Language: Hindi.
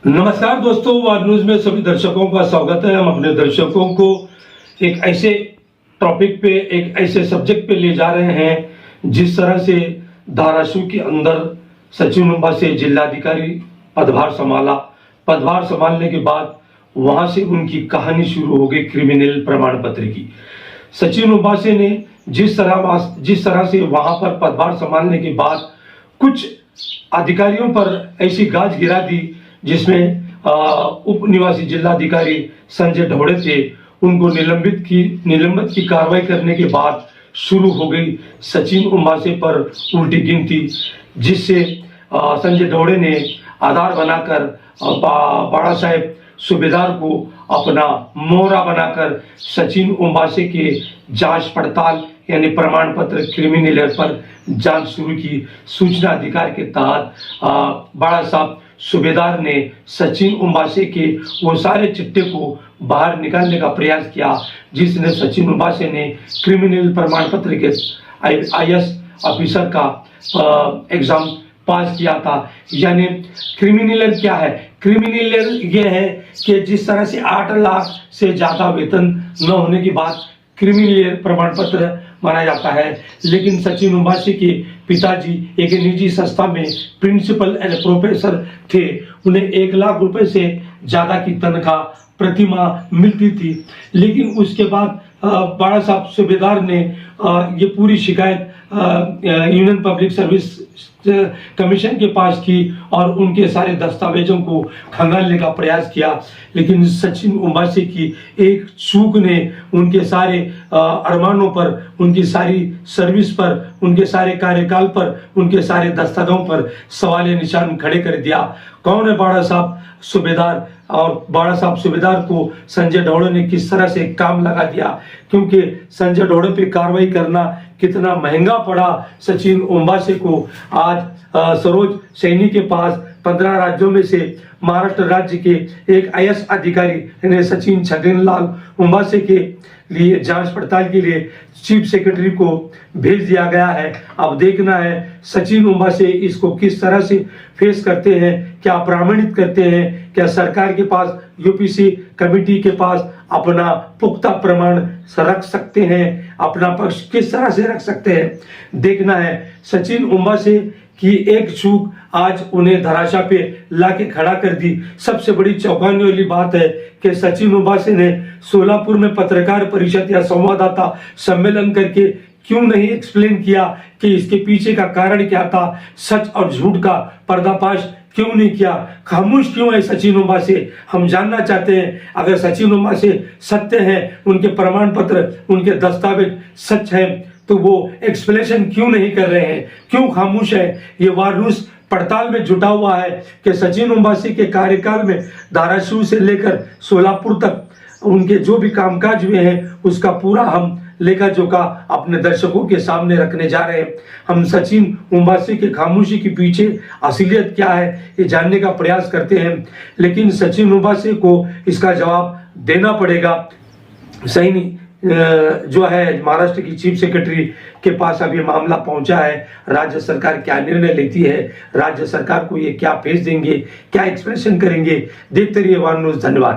नमस्कार दोस्तों, वार न्यूज में सभी दर्शकों का स्वागत है। हम अपने दर्शकों को एक ऐसे टॉपिक पे, एक ऐसे सब्जेक्ट पे ले जा रहे हैं जिस तरह से धाराशिव के अंदर सचिन उम्बासे जिलाधिकारी पदभार संभाला। पदभार संभालने के बाद वहां से उनकी कहानी शुरू हो गई क्रिमिनल प्रमाण पत्र की। सचिन उम्बासे ने जिस तरह से वहां पर पदभार संभालने के बाद कुछ अधिकारियों पर ऐसी गाज गिरा दी जिसमें उप निवासी जिलाधिकारी संजय ढोड़े थे, उनको निलंबित की कार्रवाई करने के बाद शुरू हो गई सचिन उम्बासे पर उल्टी गिनती, जिससे संजय ढोड़े ने आधार बनाकर बाड़ा साहेब सूबेदार को अपना मोहरा बनाकर सचिन उम्बासे के जांच पड़ताल यानी प्रमाण पत्र क्रिमिनल पर जांच शुरू की। सूचना अधिकार के तहत बाड़ा साहब सूबेदार ने सचिन उम्बासे के वो सारे चिट्टे को बाहर निकालने का प्रयास किया जिसने सचिन उम्बासे ने क्रिमिनल प्रमाण पत्र के IAS ऑफिसर का एग्जाम पास किया था। यानी क्रिमिनल क्या है? क्रिमिनल ये है कि जिस तरह से 8 लाख से ज्यादा वेतन न होने के बाद क्रिमिनल प्रमाण पत्र माना जाता है। लेकिन सचिन उम्बासे के पिताजी एक निजी संस्था में प्रिंसिपल एंड प्रोफेसर थे, उन्हें 1 लाख रुपए से ज्यादा की तनख्वाह प्रति माह मिलती थी। लेकिन उसके बाद बाड़ा साहब सूबेदार ने ये पूरी शिकायत यूनियन पब्लिक सर्विस कमीशन के पास की और उनके सारे दस्तावेजों को खंगालने का प्रयास किया। लेकिन सचिन उम्बासे की एक चूक ने उनके सारे अरमानों पर, उनकी सारी सर्विस पर, उनके सारे कार्यकाल पर, उनके सारे दस्तावेजों पर सवालिया निशान खड़े कर दिया। कौन है बाड़ा साहब सूबेदार? और बाड़ा साहब सूबेदार को संजय ढोड़े ने किस तरह से काम लगा दिया, क्योंकि संजय ढोड़े पे कार्रवाई करना कितना महंगा पड़ा सचिन उम्बासे को। आज सरोज सैनी के पास 15 राज्यों में से महाराष्ट्र राज्य के एक IAS अधिकारी यानी सचिन छगनलाल उम्बासे के लिए जांच पड़ताल के लिए चीफ सेक्रेटरी को भेज दिया गया है। अब देखना है सचिन उम्बासे इसको किस तरह से फेस करते हैं, क्या प्रामाणिक करते हैं, क्या सरकार के पास, UPC कमेटी के पास अपना पुख्ता प्रमाण रख सकते हैं, अपना पक्ष किस तरह से रख सकते हैं, देखना है। सचिन उम्बासे की एक चूक आज उन्हें धराशायी पे लाके खड़ा कर दी। सबसे बड़ी चौंकाने वाली बात है कि सचिन उम्बासे ने सोलापुर में पत्रकार परिषद या संवाददाता सम्मेलन करके क्यों नहीं एक्सप्लेन किया कि इसके पीछे का कारण क्या था, सच और झूठ का पर्दाफाश क्यों नहीं किया? खामोश क्यों है सचिन उम्बासे? हम जानना चाहते हैं। अगर सचिन उम्बासे सत्य हैं, उनके प्रमाण पत्र, उनके दस्तावेज सच हैं, तो वो एक्सप्लेनेशन क्यों नहीं कर रहे हैं, क्यों खामोश है? ये वार न्यूज पड़ताल में जुटा हुआ है कि सचिन उम्बासे के कार्यकाल में धाराशिव से लेकर सोलापुर तक उनके जो भी कामकाज हुए हैं उसका पूरा हम लेखा जोखा अपने दर्शकों के सामने रखने जा रहे हैं। हम सचिन उम्बासे के खामोशी के पीछे असलियत क्या है ये जानने का प्रयास करते हैं, लेकिन सचिन उम्बासे को इसका जवाब देना पड़ेगा। सही नहीं जो है महाराष्ट्र की चीफ सेक्रेटरी के पास अभी मामला पहुंचा है। राज्य सरकार क्या निर्णय लेती है, राज्य सरकार को ये क्या भेज देंगे, क्या एक्सप्रेशन करेंगे, देखते रहिए वार न्यूज। धन्यवाद।